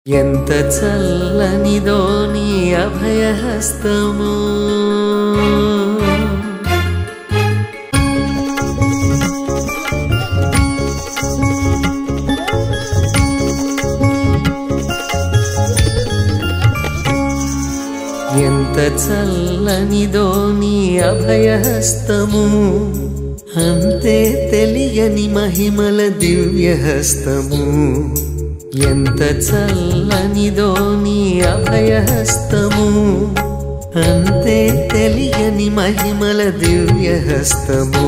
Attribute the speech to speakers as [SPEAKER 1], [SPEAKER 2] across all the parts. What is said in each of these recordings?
[SPEAKER 1] ఎంత చల్లనిదో నీ అభయహస్తము ఎంత చల్లనిదో నీ అభయహస్తము అంతే తెలియని మహిమల దివ్యహస్తము ఎంత చల్లనిదో నీ అభయహస్తము అంతే తెలియని మహిమల దివ్యహస్తము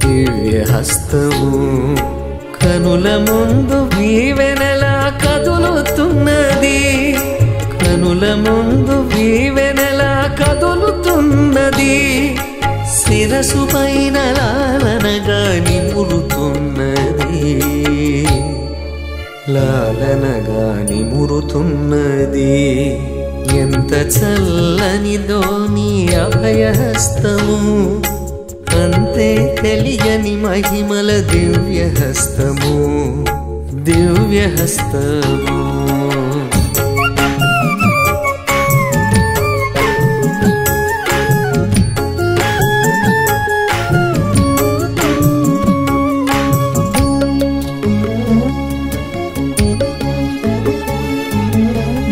[SPEAKER 1] దివ్యహస్తము కనుల ముందు వీవెనలా కదులుతున్నది కనుల ముందు వీవెనలా కదులుతున్నది శిరసు పైన లాలనగా నిమురుతున్నది లాలనగా నిమురుతున్నది ఎంత చల్లనిదో నీ అభయహస్తము అంతే తెలియని మహిమల దివ్యహస్తము దివ్యహస్తము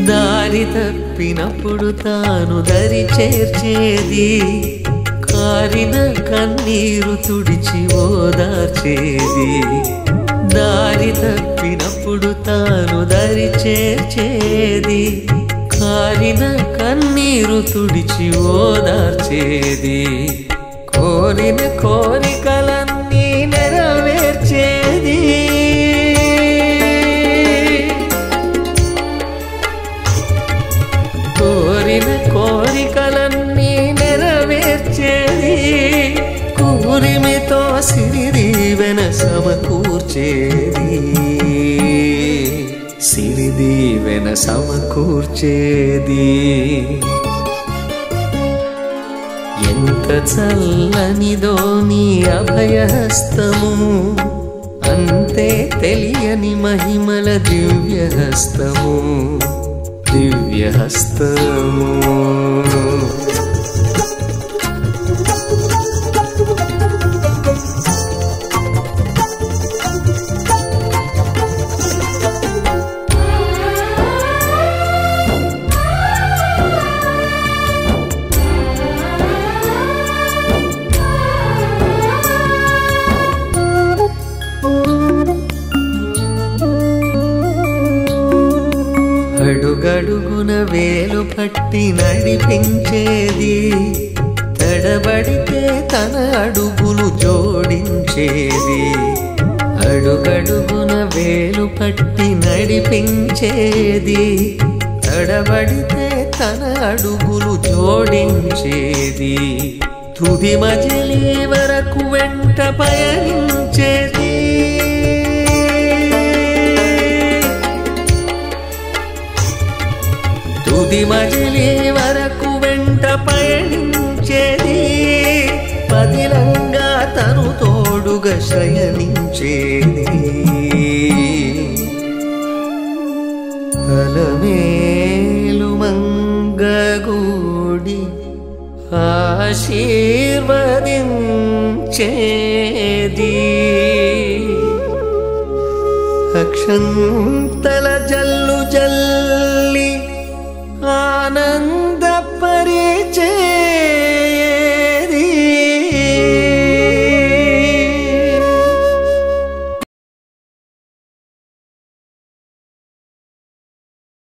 [SPEAKER 1] దారి తప్పినప్పుడు తాను దరి చేర్చేది కారిన కన్నీరు తుడిచి ఓదార్చేది దారి తప్పినప్పుడు తాను దరి చేర్చేది కారిన కన్నీరు తుడిచి ఓదార్చేది కోరిన కోరికలన్నీ నెరవేర్చేది కోరిన కోరికలన్నీ నెరవేర్చేది కూరిమితో సిరిదీవెన సమకూర్చేది సిరిదీవెన సమకూర్చేది ఎంత చల్లనిదో నీ అభయహస్తము అంతే తెలియని మహిమల దివ్యహస్తము దివ్యహస్తము అడుగడుగున వేలు పట్టి నడిపించేది తడబడితే తన అడుగులు జోడించేది అడుగడుగున వేలు పట్టి నడిపించేది తడబడితే తన అడుగులు జోడించేది తుది మజిలీ వరకు వెంట పయనించేది తుది మజిలీ వరకు వెంట పయనించేది పదిలంగా తను తోడుగా శయనించేది అలమేలు మంగగూడి ఆశీర్వదించేది అక్షంత